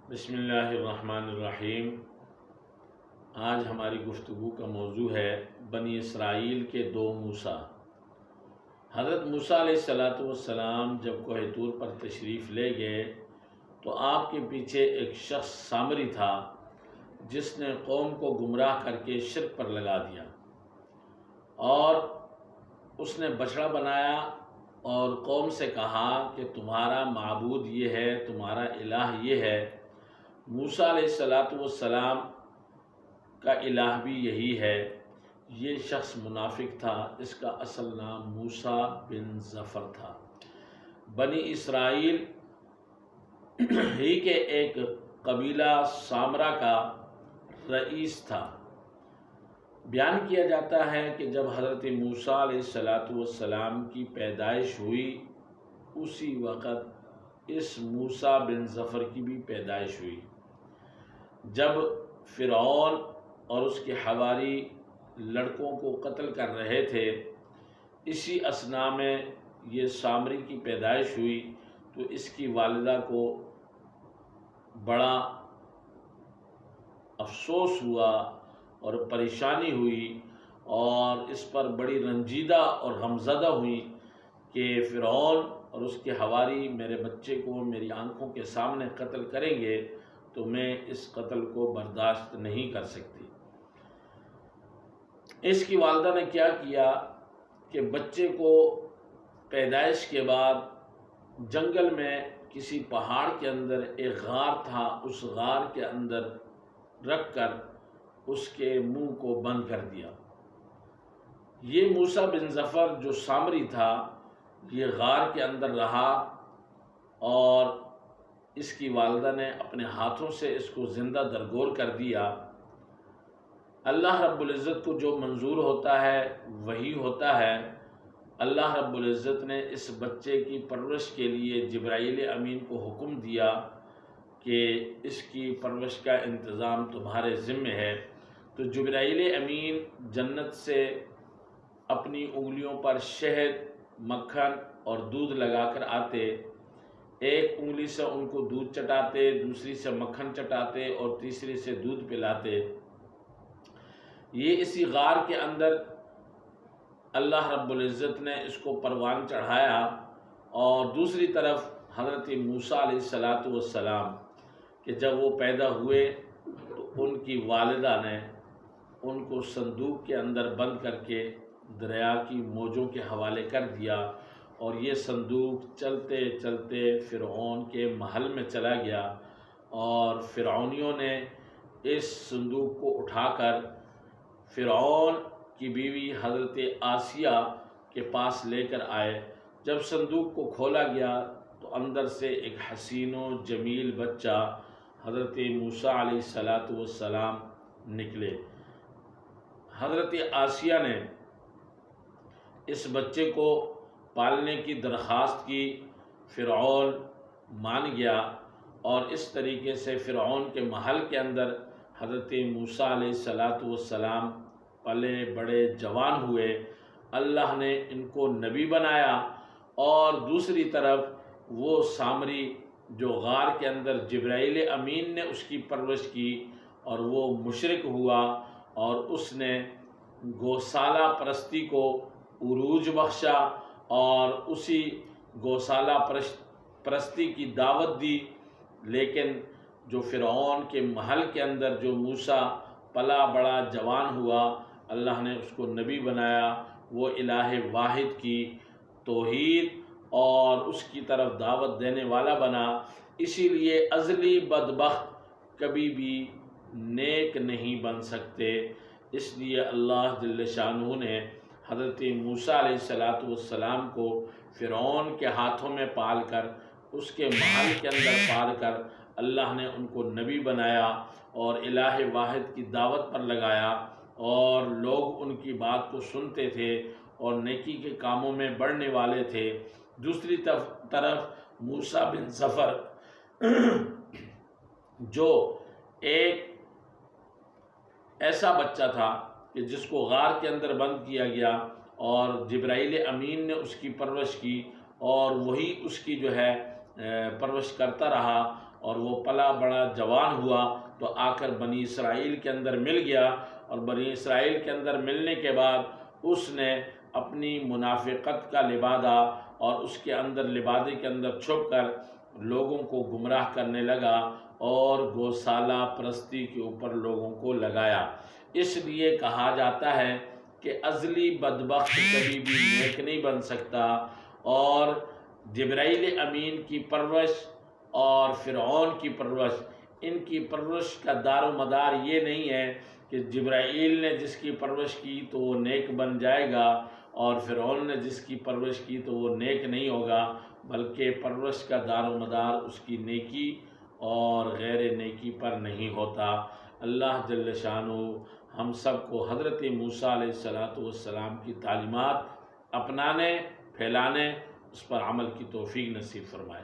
بسم اللہ الرحمن الرحیم۔ آج ہماری گفتگو کا موضوع ہے بنی اسرائیل کے دو موسیٰ۔ حضرت موسیٰ علیہ السلام جب کوہ طور پر تشریف لے گئے تو آپ کے پیچھے ایک شخص سامری تھا جس نے قوم کو گمراہ کر کے شرک پر لگا دیا، اور اس نے بچڑا بنایا اور قوم سے کہا کہ تمہارا معبود یہ ہے، تمہارا الہ یہ ہے۔ موسیٰ علیہ السلام کا الہ بھی یہی ہے۔ یہ شخص منافق تھا، اس کا اصل نام موسیٰ بن ظفر تھا۔ بنی اسرائیل ہی کے ایک قبیلہ سامرا کا رئیس تھا۔ بیان کیا جاتا ہے کہ جب حضرت موسیٰ علیہ السلام کی پیدائش ہوئی، اسی وقت اس موسیٰ بن ظفر کی بھی پیدائش ہوئی۔ جب فرعون اور اس کے حواری لڑکوں کو قتل کر رہے تھے، اسی اثناء میں یہ سامری کی پیدائش ہوئی، تو اس کی والدہ کو بڑا افسوس ہوا اور پریشانی ہوئی، اور اس پر بڑی رنجیدہ اور غمزدہ ہوئی کہ فرعون اور اس کے حواری میرے بچے کو میری آنکھوں کے سامنے قتل کریں گے تو میں اس قتل کو برداشت نہیں کر سکتی۔ اس کی والدہ نے کیا کیا کہ بچے کو پیدائش کے بعد جنگل میں کسی پہاڑ کے اندر ایک غار تھا، اس غار کے اندر رکھ کر اس کے منہ کو بند کر دیا۔ یہ موسیٰ بن ظفر جو سامری تھا، یہ غار کے اندر رہا، اور اس کی والدہ نے اپنے ہاتھوں سے اس کو زندہ درگور کر دیا۔ اللہ رب العزت کو جو منظور ہوتا ہے وہی ہوتا ہے۔ اللہ رب العزت نے اس بچے کی پرورش کے لیے جبرائیل امین کو حکم دیا کہ اس کی پرورش کا انتظام تمہارے ذمہ ہے۔ تو جبرائیل امین جنت سے اپنی انگلیوں پر شہد، مکھن اور دودھ لگا کر آتے، ایک انگلی سے ان کو دودھ چٹاتے، دوسری سے مکھن چٹاتے اور تیسری سے دودھ پلاتے۔ یہ اسی غار کے اندر اللہ رب العزت نے اس کو پروان چڑھایا، اور دوسری طرف حضرت موسیٰ علیہ السلام کہ جب وہ پیدا ہوئے تو ان کی والدہ نے ان کو صندوق کے اندر بند کر کے دریا کی موجوں کے حوالے کر دیا، اور یہ صندوق چلتے چلتے فرعون کے محل میں چلا گیا، اور فرعونیوں نے اس صندوق کو اٹھا کر فرعون کی بیوی حضرت آسیہ کے پاس لے کر آئے۔ جب صندوق کو کھولا گیا تو اندر سے ایک حسین و جمیل بچہ حضرت موسیٰ علیہ السلام نکلے۔ حضرت آسیہ نے اس بچے کو پالنے کی درخواست کی، فرعون مان گیا، اور اس طریقے سے فرعون کے محل کے اندر حضرت موسیٰ علیہ السلام پلے بڑے جوان ہوئے۔ اللہ نے ان کو نبی بنایا، اور دوسری طرف وہ سامری جو غار کے اندر جبرائیل امین نے اس کی پرورش کی، اور وہ مشرک ہوا، اور اس نے گوسالہ پرستی کو عروج بخشا، اور اسی گوسالہ پرستی کی دعوت دی۔ لیکن جو فرعون کے محل کے اندر جو موسیٰ پلا بڑا جوان ہوا، اللہ نے اس کو نبی بنایا، وہ الہ واحد کی توحید اور اس کی طرف دعوت دینے والا بنا۔ اسی لیے ازلی بدبخت کبھی بھی نیک نہیں بن سکتے۔ اس لیے اللہ جل شانہ نے حضرت موسیٰ علیہ السلام کو فرعون کے ہاتھوں میں پال کر، اس کے محل کے اندر پال کر، اللہ نے ان کو نبی بنایا اور الہ واحد کی دعوت پر لگایا، اور لوگ ان کی بات کو سنتے تھے اور نیکی کے کاموں میں بڑھنے والے تھے۔ دوسری طرف موسیٰ بن ظفر جو ایک ایسا بچہ تھا کہ جس کو غار کے اندر بند کیا گیا، اور جبرائیل امین نے اس کی پرورش کی، اور وہی اس کی جو ہے پرورش کرتا رہا، اور وہ پلا بڑا جوان ہوا تو آ کر بنی اسرائیل کے اندر مل گیا، اور بنی اسرائیل کے اندر ملنے کے بعد اس نے اپنی منافقت کا لبادہ اور اس کے اندر لبادے کے اندر چھپ کر لوگوں کو گمراہ کرنے لگا اور گوسالہ پرستی کے اوپر لوگوں کو لگایا۔ اس لیے کہا جاتا ہے کہ ازلی بدبخت کبھی بھی نیک نہیں بن سکتا، اور جبرائیل امین کی پرورش اور فرعون کی پرورش، ان کی پرورش کا دار و مدار یہ نہیں ہے کہ جبرائیل نے جس کی پرورش کی تو وہ نیک بن جائے گا اور فرعون نے جس کی پرورش کی تو وہ نیک نہیں ہوگا، بلکہ پرورش کا دار و مدار اس کی نیکی اور غیر نیکی پر نہیں ہوتا۔ اللہ جل شانہ ہم سب کو حضرت موسیٰ علیہ السلام کی تعلیمات اپنانے، پھیلانے، اس پر عمل کی توفیق نصیب فرمائے۔